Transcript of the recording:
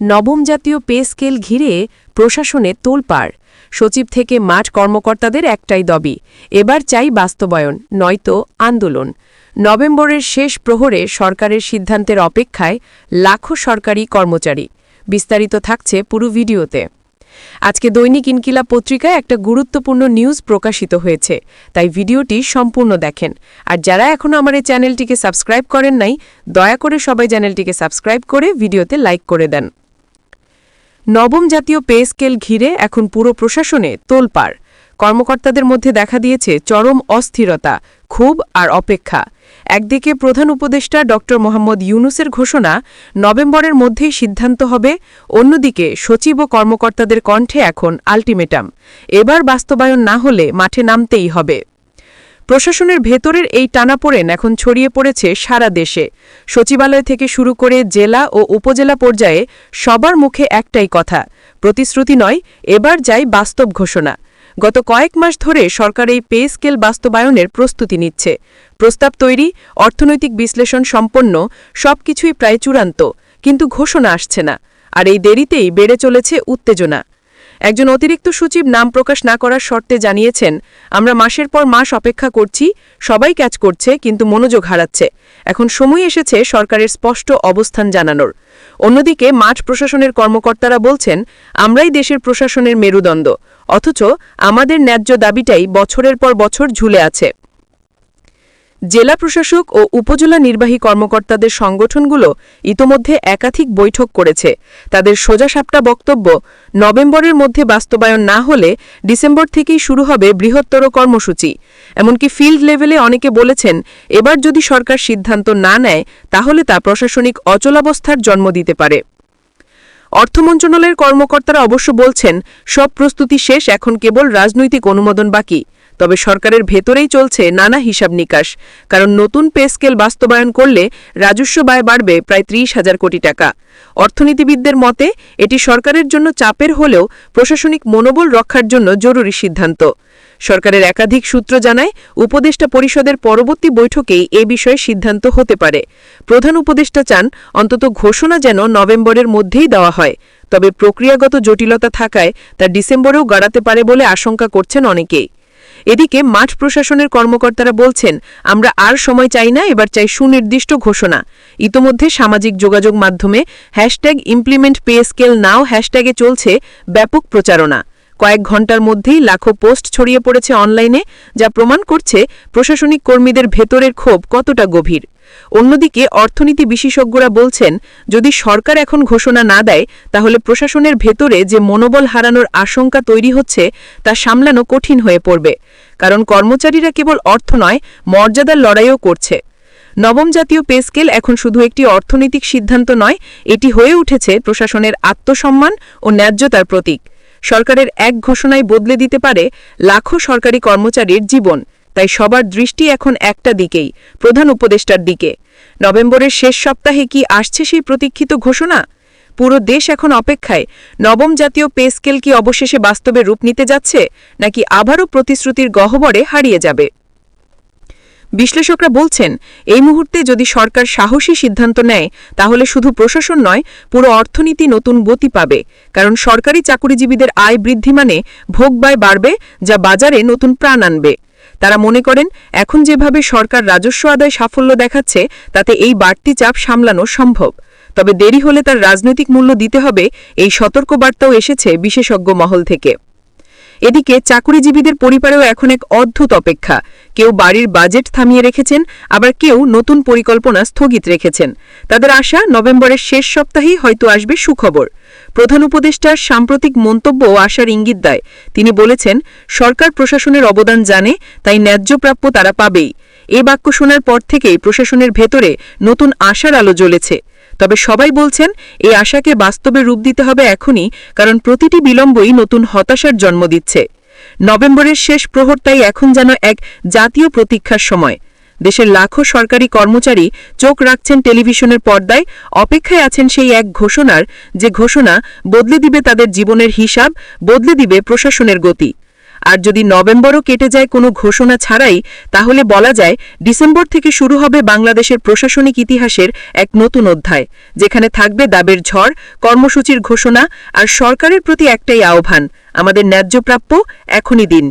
নবম জাতীয় pay scale ঘিরে প্রশাসনে তোলপাড়। সচিব থেকে মাঠ কর্মকর্তাদের একটাই দাবি, এবার চাই বাস্তবায়ন, নয়তো আন্দোলন। নভেম্বরের শেষ প্রহরে সরকারের সিদ্ধান্তের অপেক্ষায় লাখো সরকারি কর্মচারী। বিস্তারিত থাকছে পুরো ভিডিওতে। আজকে দৈনিক ইনকিলাব পত্রিকায় একটা গুরুত্বপূর্ণ নিউজ প্রকাশিত হয়েছে, তাই ভিডিওটি সম্পূর্ণ দেখেন। আর যারা এখনও আমার এই চ্যানেলটিকে সাবস্ক্রাইব করেন নাই, দয়া করে সবাই চ্যানেলটিকে সাবস্ক্রাইব করে ভিডিওতে লাইক করে দেন। নবম জাতীয় পে স্কেল ঘিরে এখন পুরো প্রশাসনে তোলপাড়। কর্মকর্তাদের মধ্যে দেখা দিয়েছে চরম অস্থিরতা, ক্ষোভ আর অপেক্ষা। একদিকে প্রধান উপদেষ্টা ড মোহাম্মদ ইউনূসের ঘোষণা, নভেম্বরের মধ্যেই সিদ্ধান্ত হবে। অন্যদিকে সচিব ও কর্মকর্তাদের কণ্ঠে এখন আলটিমেটাম, এবার বাস্তবায়ন না হলে মাঠে নামতেই হবে। প্রশাসনের ভেতরের এই টানাপোড়েন এখন ছড়িয়ে পড়েছে সারা দেশে। সচিবালয় থেকে শুরু করে জেলা ও উপজেলা পর্যায়ে সবার মুখে একটাই কথা, প্রতিশ্রুতি নয়, এবার চাই বাস্তব ঘোষণা। গত কয়েক মাস ধরে সরকার এই পে স্কেল বাস্তবায়নের প্রস্তুতি নিচ্ছে। প্রস্তাব তৈরি, অর্থনৈতিক বিশ্লেষণ সম্পন্ন, সবকিছুই প্রায় চূড়ান্ত, কিন্তু ঘোষণা আসছে না। আর এই দেরিতেই বেড়ে চলেছে উত্তেজনা। একজন অতিরিক্ত সচিব নাম প্রকাশ না করার শর্তে জানিয়েছেন, আমরা মাসের পর মাস অপেক্ষা করছি, সবাই ক্যাচ করছে, কিন্তু মনোযোগ হারাচ্ছে। এখন সময় এসেছে সরকারের স্পষ্ট অবস্থান জানানোর। অন্যদিকে মাঠ প্রশাসনের কর্মকর্তারা বলছেন, আমরাই দেশের প্রশাসনের মেরুদণ্ড, অথচ আমাদের ন্যায্য দাবিটাই বছরের পর বছর ঝুলে আছে। জেলা প্রশাসক ও উপজেলা নির্বাহী কর্মকর্তাদের সংগঠনগুলো ইতোমধ্যে একাধিক বৈঠক করেছে। তাদের সোজাসাপটা বক্তব্য, নভেম্বরের মধ্যে বাস্তবায়ন না হলে ডিসেম্বর থেকেই শুরু হবে বৃহত্তর কর্মসূচি। এমনকি ফিল্ড লেভেলে অনেকে বলেছেন, এবার যদি সরকার সিদ্ধান্ত না নেয় তাহলে তা প্রশাসনিক অচলাবস্থার জন্ম দিতে পারে। অর্থ মন্ত্রণালয়ের কর্মকর্তারা অবশ্য বলছেন, সব প্রস্তুতি শেষ, এখন কেবল রাজনৈতিক অনুমোদন বাকি। তবে সরকারের ভেতরেই চলছে নানা হিসাব নিকাশ, কারণ নতুন পে স্কেল বাস্তবায়ন করলে রাজস্ব ব্যয় বাড়বে প্রায় ৩০,০০০ কোটি টাকা। অর্থনীতিবিদদের মতে এটি সরকারের জন্য চাপের হলেও প্রশাসনিক মনোবল রক্ষার জন্য জরুরি সিদ্ধান্ত। সরকারের একাধিক সূত্র জানায়, উপদেষ্টা পরিষদের পরবর্তী বৈঠকেই এ বিষয়ে সিদ্ধান্ত হতে পারে। প্রধান উপদেষ্টা চান অন্তত ঘোষণা যেন নভেম্বরের মধ্যেই দেওয়া হয়, তবে প্রক্রিয়াগত জটিলতা থাকায় তা ডিসেম্বরেও গড়াতে পারে বলে আশঙ্কা করছেন অনেকেই। এদিকে মাঠ প্রশাসনের কর্মকর্তারা বলছেন, আমরা আর সময় চাই না, এবার চাই সুনির্দিষ্ট ঘোষণা। ইতোমধ্যে সামাজিক যোগাযোগ মাধ্যমে #ImplementPayScaleNow হ্যাশট্যাগে চলছে ব্যাপক প্রচারণা। কয়েক ঘণ্টার মধ্যেই লাখো পোস্ট ছড়িয়ে পড়েছে অনলাইনে, যা প্রমাণ করছে প্রশাসনিক কর্মীদের ভেতরের ক্ষোভ কতটা গভীর। অন্যদিকে অর্থনীতি বিশেষজ্ঞরা বলছেন, যদি সরকার এখন ঘোষণা না দেয় তাহলে প্রশাসনের ভেতরে যে মনোবল হারানোর আশঙ্কা তৈরি হচ্ছে তা সামলানো কঠিন হয়ে পড়বে। কারণ কর্মচারীরা কেবল অর্থ নয়, মর্যাদার লড়াইও করছে। নবম জাতীয় পে স্কেল এখন শুধু একটি অর্থনৈতিক সিদ্ধান্ত নয়, এটি হয়ে উঠেছে প্রশাসনের আত্মসম্মান ও ন্যায্যতার প্রতীক। সরকারের এক ঘোষণায় বদলে দিতে পারে লাখো সরকারি কর্মচারীর জীবন। তাই সবার দৃষ্টি এখন একটা দিকেই, প্রধান উপদেষ্টার দিকে। নভেম্বরের শেষ সপ্তাহে কি আসছে সেই প্রতীক্ষিত ঘোষণা? পুরো দেশ এখন অপেক্ষায়, নবম জাতীয় পে স্কেল কি অবশেষে বাস্তবে রূপ নিতে যাচ্ছে, নাকি আবারও প্রতিশ্রুতির গহ্বরে হারিয়ে যাবে? বিশ্লেষকরা বলছেন, এই মুহূর্তে যদি সরকার সাহসী সিদ্ধান্ত নেয় তাহলে শুধু প্রশাসন নয়, পুরো অর্থনীতি নতুন গতি পাবে। কারণ সরকারি চাকুরিজীবীদের আয় বৃদ্ধি মানে ভোগ ব্যয় বাড়বে, যা বাজারে নতুন প্রাণ আনবে। তারা মনে করেন, এখন যেভাবে সরকার রাজস্ব আদায় সাফল্য দেখাচ্ছে তাতে এই বাড়তি চাপ সামলানো সম্ভব। তবে দেরি হলে তার রাজনৈতিক মূল্য দিতে হবে, এই সতর্কবার্তাও এসেছে বিশেষজ্ঞ মহল থেকে। এদিকে চাকুরিজীবীদের পরিবারেও এখন এক অদ্ভুত অপেক্ষা। কেউ বাড়ির বাজেট থামিয়ে রেখেছেন, আবার কেউ নতুন পরিকল্পনা স্থগিত রেখেছেন। তাদের আশা, নভেম্বরের শেষ সপ্তাহেই হয়তো আসবে সুখবর। প্রধান উপদেষ্টার সাম্প্রতিক মন্তব্য আশার ইঙ্গিত দেয়। তিনি বলেছেন, সরকার প্রশাসনের অবদান জানে, তাই ন্যায্য প্রাপ্য তারা পাবেই। এ বাক্য শোনার পর থেকেই প্রশাসনের ভেতরে নতুন আশার আলো জ্বলেছে। তবে সবাই বলছেন, এই আশাকে বাস্তবে রূপ দিতে হবে এখনই, কারণ প্রতিটি বিলম্বই নতুন হতাশার জন্ম দিচ্ছে। নভেম্বরের শেষ প্রহর তাই এখন যেন এক জাতীয় প্রতীক্ষার সময়। দেশের লাখো সরকারি কর্মচারী চোখ রাখছেন টেলিভিশনের পর্দায়, অপেক্ষায় আছেন সেই এক ঘোষণার, যে ঘোষণা বদলে দিবে তাদের জীবনের হিসাব, বদলে দিবে প্রশাসনের গতি। আর যদি নভেম্বরও কেটে যায় কোনো ঘোষণা ছাড়াই, তাহলে বলা যায় ডিসেম্বর থেকে শুরু হবে বাংলাদেশের প্রশাসনিক ইতিহাসের এক নতুন অধ্যায়, যেখানে থাকবে দাবের ঝড়, কর্মসূচির ঘোষণা আর সরকারের প্রতি একটাই আহ্বান, আমাদের ন্যায্য প্রাপ্য এখনই দিন।